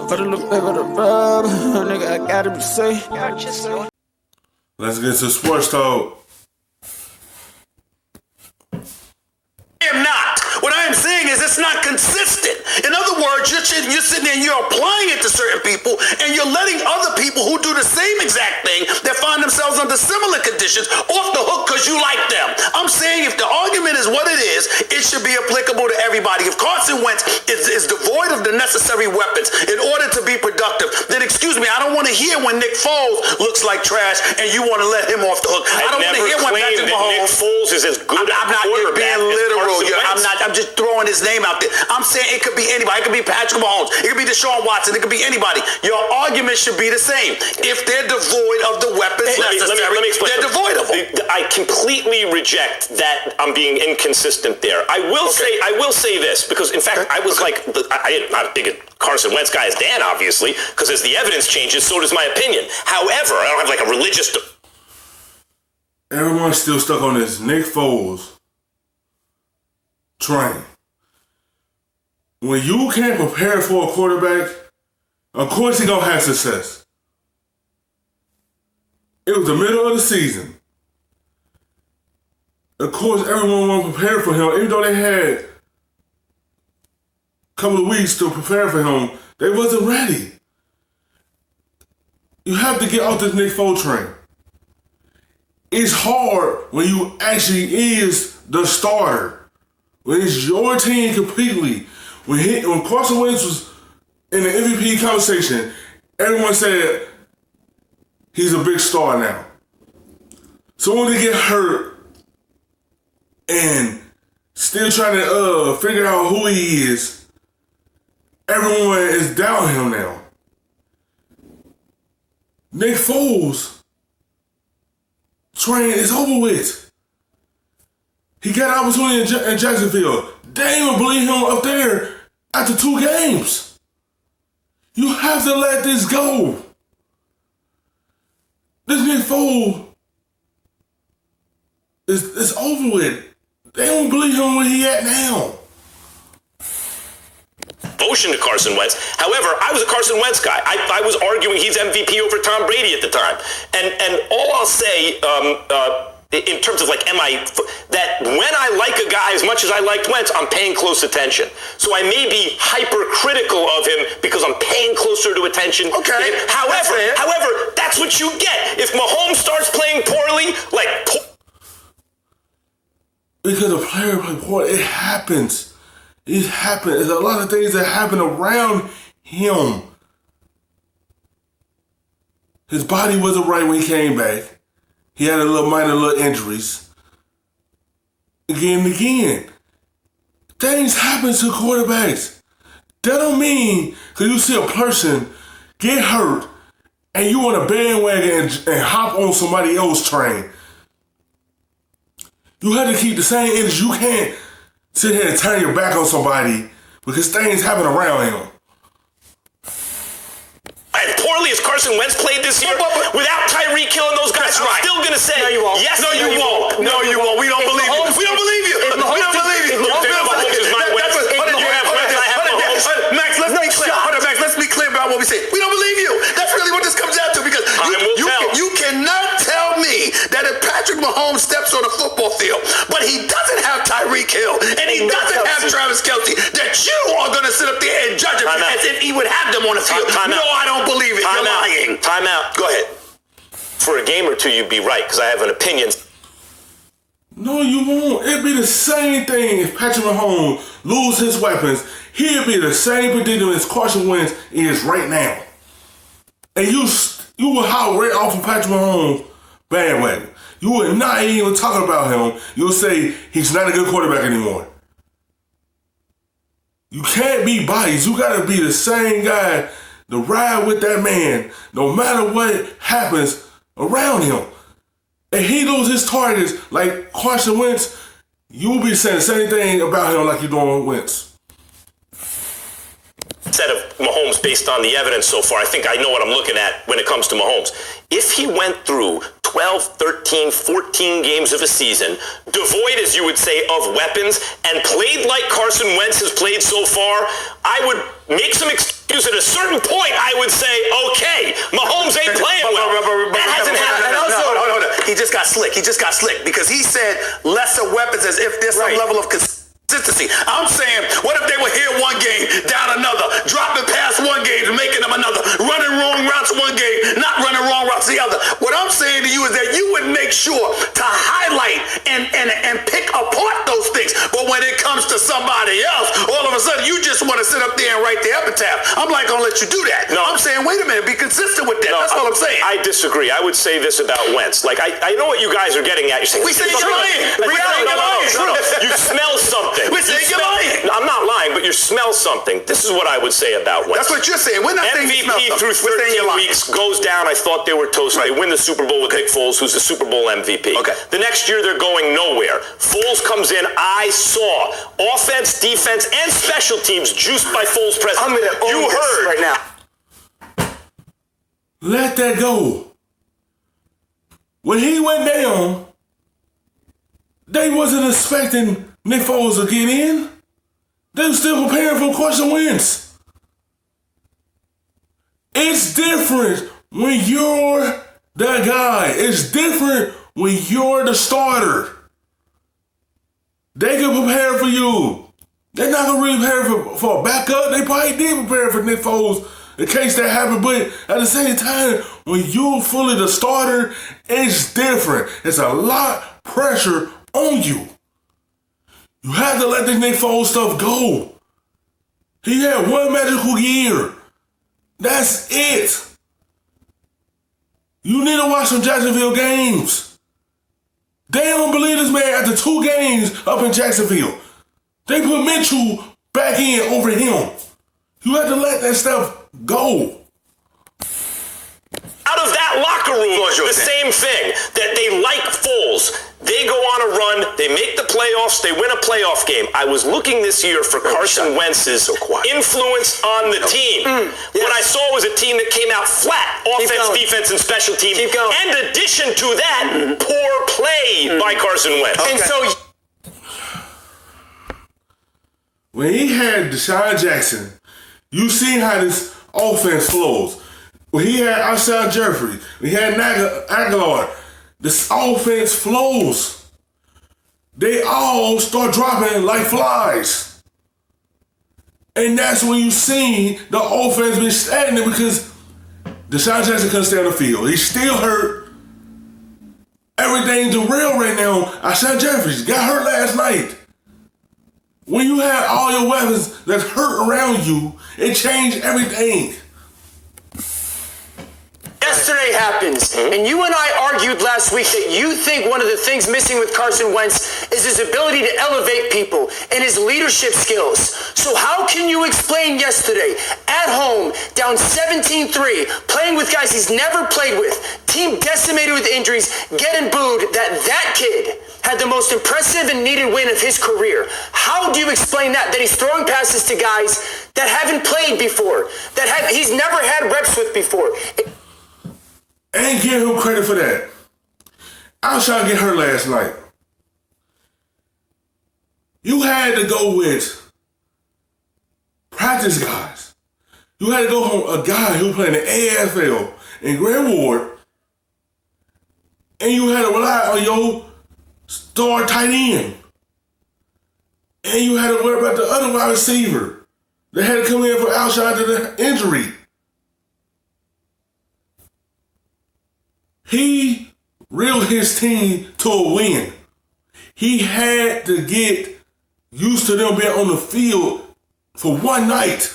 Put a little bit of the rub, nigga, I gotta be safe. Let's get to sports talk. I am not. What I am saying is it's not consistent. In other words, you're sitting there and you're applying it to certain people, and you're letting other people who do the same exact thing that find themselves under similar conditions off the hook because you like them. I'm saying if the argument is what it is, it should be applicable to everybody. If Carson Wentz is devoid of the necessary weapons in order to be productive, then excuse me, I don't want to hear when Nick Foles looks like trash and you want to let him off the hook. I don't want to hear when Patrick Mahomes. Nick Foles is as good a quarterback being literal. as I'm just throwing his name out there. I'm saying it could be anybody. It could be Patrick Mahomes. It could be Deshaun Watson. It could be anybody. Your argument should be the same. If they're devoid of the weapons necessary, let me explain. They're devoid of them. I completely reject that I'm being inconsistent there. I will say this, because in fact I was I'm not as big a Carson Wentz guy as Dan, obviously, because as the evidence changes, so does my opinion. However, I don't have like a religious. Everyone's still stuck on this Nick Foles train. When you can't prepare for a quarterback, of course he's gonna have success. It was the middle of the season. Of course, everyone was prepared for him, even though they had a couple of weeks to prepare for him. They wasn't ready. You have to get off this Nick Foles train. It's hard when you actually is the starter. When it's your team completely. When Carson Wentz was in the MVP conversation, everyone said he's a big star now. So when they get hurt and still trying to figure out who he is, everyone is down him now. Nick Foles train is over with. He got an opportunity in Jacksonville. They didn't even believe him up there after 2 games. You have to let this go. This Nick Foles is over with. They don't believe him where he at now. Devotion to Carson Wentz. However, I was a Carson Wentz guy. I was arguing he's MVP over Tom Brady at the time. And all I'll say, in terms of that when I like a guy as much as I liked Wentz, I'm paying close attention. So I may be hypercritical of him because I'm paying closer to attention. Okay. However, that's what you get. If Mahomes starts playing poorly, because a player play poorly, it happens. It happens. There's a lot of things that happen around him. His body wasn't right when he came back. He had a minor injuries. Again and again. Things happen to quarterbacks. That don't mean because you see a person get hurt and you want to bandwagon and hop on somebody else's train. You have to keep the same energy. You can't sit here and turn your back on somebody because things happen around him. As poorly as Carson Wentz played this year, without Tyreek Hill and those guys, I'm still going to say, no, you won't. Yes, no, you won't. No, you won't. We don't believe you. We don't believe you. We don't believe you. Mahomes is my Wentz. You have Wentz, I have Mahomes. Max, let's be clear. Max, let's be clear about what we say. We don't believe you. That's really what this comes down to, because you cannot tell me that if Patrick Mahomes steps on a football field, but he doesn't have Tyreek Hill and he doesn't have Travis Kelce, that you are going to sit up there and judge him as if he would have them on the field. No, I don't believe it. You're lying. Time out. Go ahead. For a game or two, you'd be right, because I have an opinion. No, you won't. It'd be the same thing if Patrick Mahomes lose his weapons. He'd be the same predicament as Carson Wentz is right now. And you will holler right off of Patrick Mahomes bandwagon. You would not even talk about him. You'll say he's not a good quarterback anymore. You can't be biased. You got to be the same guy to ride with that man no matter what happens around him. If he loses his targets like Carson Wentz, you'll be saying the same thing about him like you're doing with Wentz. Instead of Mahomes based on the evidence so far, I think I know what I'm looking at when it comes to Mahomes. If he went through 12 12, 13, 14 games of a season, devoid, as you would say, of weapons, and played like Carson Wentz has played so far, I would make some excuse. At a certain point, I would say, okay, Mahomes ain't playing well. That hasn't happened. And also, hold on. He just got slick. Because he said lesser weapons as if there's some level of consistency. I'm saying, what if they were here one game, down another, dropping past one game, making them another, running wrong routes one game, not running wrong routes the other. What I'm saying to you is that you would make sure to highlight and pick apart those things. But when it comes to somebody else, all of a sudden you just want to sit up there and write the epitaph. I'm not going to let you do that. No. I'm saying, wait a minute, be consistent with that. No, that's all I'm saying. I disagree. I would say this about Wentz. Like, I know what you guys are getting at. You're saying, we say you're lying. You smell something. We say you're lying. I'm not lying, but you smell something. This is what I would say about Wentz. That's what you're saying. We're not saying you smell MVP through 13 weeks goes down. I thought they were toast. Right. They win the Super Bowl with Nick Foles, who's the Super Bowl MVP. Okay. The next year, they're going nowhere. Foles comes in. I saw offense, defense, and special teams juiced by Foles' presence. I'm gonna you heard right now. Let that go. When he went down, they wasn't expecting Nick Foles to get in. They were still preparing for Carson Wentz. It's different when you're that guy. It's different when you're the starter. They can prepare for you. They're not going to really prepare for a backup. They probably did prepare for Nick Foles in case that happened. But at the same time, when you're fully the starter, it's different. It's a lot of pressure on you. You have to let this Nick Foles stuff go. He had one magical year. That's it. You need to watch some Jacksonville games. They don't believe this man after 2 games up in Jacksonville. They put Mitchell back in over him. You have to let that stuff go. Out of that locker room, the same thing, that they like Foles. They go on a run, they make the playoffs, they win a playoff game. I was looking this year for Carson Wentz's influence on the team. What I saw was a team that came out flat, offense, defense, and special teams. And in addition to that, poor play by Carson Wentz. Okay. And so when he had Deshaun Jackson, you see how this offense flows. When he had Alshon Jeffrey, when he had Aguilar, this offense flows. They all start dropping like flies. And that's when you see the offense been stagnant because Deshaun Jackson couldn't stay on the field. He's still hurt. Everything's derailed right now. Alshon Jeffrey got hurt last night. When you have all your weapons that's hurt around you, it changed everything. Yesterday happens, and you and I argued last week that you think one of the things missing with Carson Wentz is his ability to elevate people and his leadership skills. So how can you explain yesterday, at home, down 17-3, playing with guys he's never played with, team decimated with injuries, getting booed, that kid had the most impressive and needed win of his career? How do you explain that he's throwing passes to guys that haven't played before, he's never had reps with before? And give him credit for that. I was trying to get hurt last night. You had to go with practice guys. You had to go from a guy who played in the AFL in Grant Ward, and you had to rely on your star tight end. And you had to worry about the other wide receiver that had to come in for Alshon to the injury. He reeled his team to a win. He had to get used to them being on the field for one night.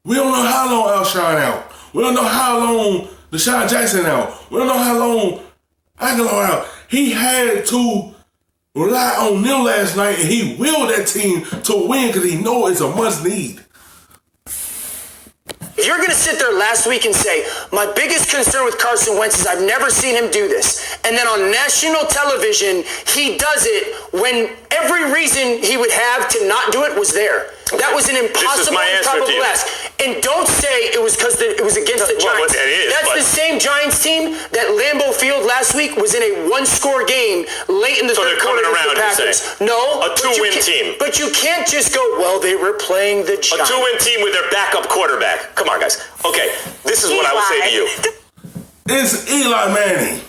We don't know how long Alshon out. We don't know how long Deshaun Jackson out. We don't know how long Aguilar out. He had to rely on them last night, and he willed that team to win because he knows it's a must need. If you're going to sit there last week and say, my biggest concern with Carson Wentz is I've never seen him do this, and then on national television, he does it when every reason he would have to not do it was there. That was an impossible, improbable ask. And don't say it was because it was against the Giants. Well, it is, That's the same Giants team that Lambeau Field last week was in a one-score game late in the third quarter against the Packers. No, a two-win team. But you can't just go, well, they were playing the Giants. A two-win team with their backup quarterback. Come on, guys. Okay, this is what I would say to you. It's Eli Manning.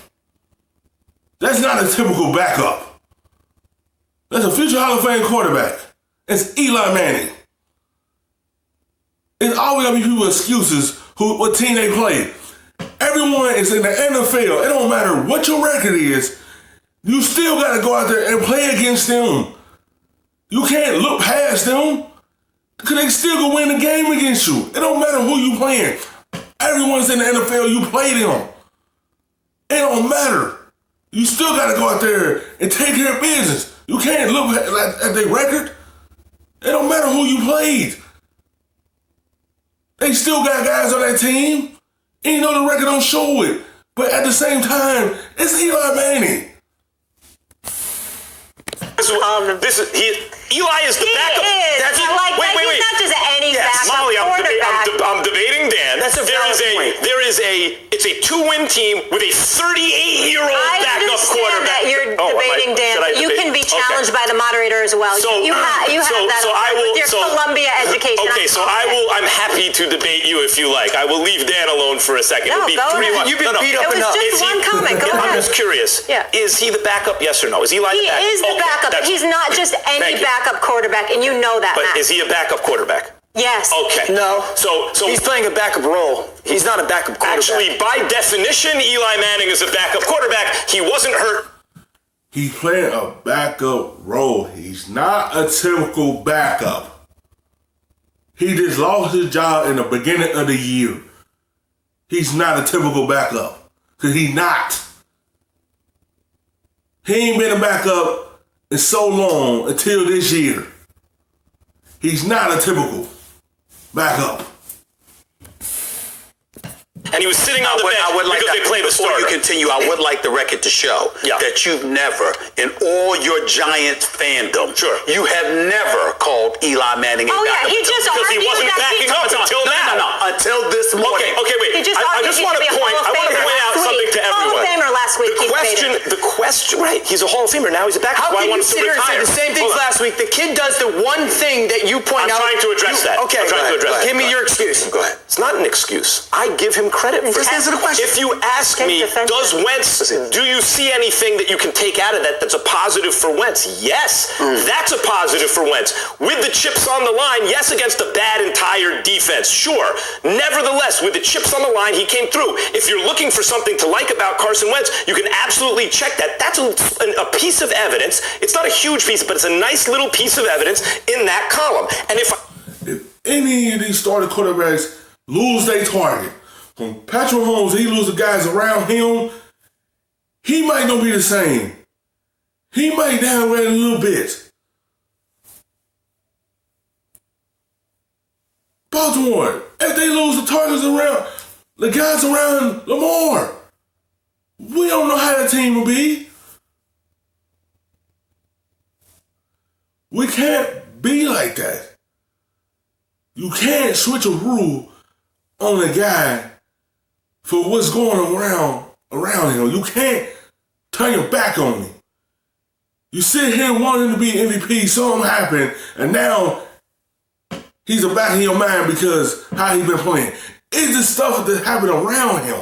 That's not a typical backup. That's a future Hall of Fame quarterback. It's Eli Manning. It's always gonna be people with excuses what team they play. Everyone is in the NFL. It don't matter what your record is. You still gotta go out there and play against them. You can't look past them because they still gonna win the game against you. It don't matter who you playing. Everyone's in the NFL. You play them. It don't matter. You still gotta go out there and take care of business. You can't look at their record. It don't matter who you played. They still got guys on that team. And you know the record don't show it. But at the same time, it's Eli Manning. Eli is the backup. He's not just any backup Molly, quarterback. I'm debating Dan. That's a valid point. It's a two-win team with a 38-year-old backup quarterback. I understand that you're debating Dan. You can be challenged by the moderator as well. You have that with your Columbia education. Okay, I'm happy to debate you if you like. I will leave Dan alone for a second. No, go ahead. You've been beat up enough. It was just one comment. Go ahead. I'm just curious. Yeah. Is he the backup? Yes or no? Is Eli the backup? He is the backup. He's not just any backup quarterback, and you know that, But Matt. is he a backup quarterback? Yes. Okay. No. So he's playing a backup role. He's not a backup quarterback. Actually, by definition, Eli Manning is a backup quarterback. He wasn't hurt. He's playing a backup role. He's not a typical backup. He just lost his job in the beginning of the year. He's not a typical backup. Because he's not. He ain't been a backup in so long until this year. He's not a typical backup. And he was sitting on the bench because they played a starter. Before you continue, I would like the record to show that you've never, in all your Giants fandom, you have never called Eli Manning a backup. He just because he wasn't backing up until now. No, until this morning. Okay, wait. He just I just want to point out something to everyone. Hall of Famer last week. The question, right? He's a Hall of Famer. Now he's a backup. How can you sit here and say the same things last week? The kid does the one thing that you point out. I'm trying to address that. Okay, I'm trying to address that. Give me your excuse. Go ahead. It's not an excuse. I give him credit for Just answer the question. If you ask me, does Wentz, do you see anything that you can take out of that that's a positive for Wentz? Yes, that's a positive for Wentz. With the chips on the line, yes, against a bad and tired defense, sure. Nevertheless, with the chips on the line, he came through. If you're looking for something to like about Carson Wentz, you can absolutely check that. That's a piece of evidence. It's not a huge piece, but it's a nice little piece of evidence in that column. And if any of these starting quarterbacks lose their target, when Patrick Mahomes, he lose the guys around him, he might not be the same. He might downgrade a little bit. Baltimore, if they lose the targets around, the guys around Lamar, we don't know how the team will be. We can't be like that. You can't switch a rule on a guy for what's going around him. You can't turn your back on him. You sit here wanting to be MVP, something happened, and now he's the back of your mind because how he been playing. It's the stuff that happened around him.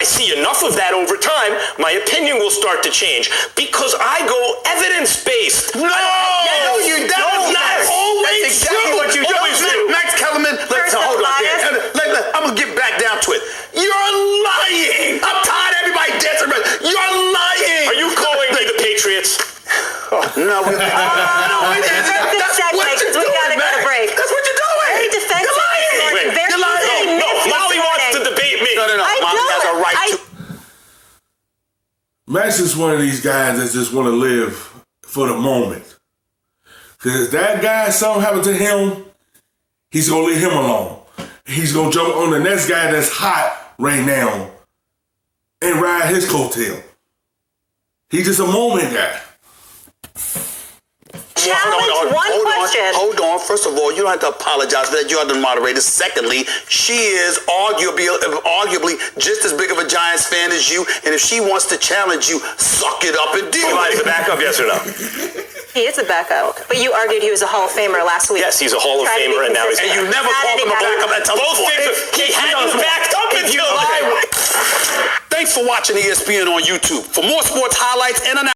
I see enough of that over time, my opinion will start to change because I go evidence-based. No, you don't. That's always exactly what you always do. Max Kellerman, hold on. I'm going to get back down to it. You're lying. I'm tired of everybody dancing around. You're lying. Are you calling me the Patriots? No. We gotta get a break. That's what you're doing. Very defensive. You're lying. No, Molly wants to debate me. No. Molly has a right to. Max is one of these guys that just want to live for the moment. Because if that guy, something happened to him, he's going to leave him alone. He's going to jump on the next guy that's hot right now and ride his coattail. He's just a moment guy. Challenge one question. Hold on. First of all, you don't have to apologize for that. You are the moderator. Secondly, she is arguably just as big of a Giants fan as you, and if she wants to challenge you, suck it up and deal with it. Is the backup, yes or no? He is a backup. Okay. But you argued he was a Hall of Famer last week. Yes, he's a Hall of Famer, and now he's... And you never called him a backup until both things. He hadn't backed up until... Thanks for watching ESPN on YouTube. For more sports highlights and analysis,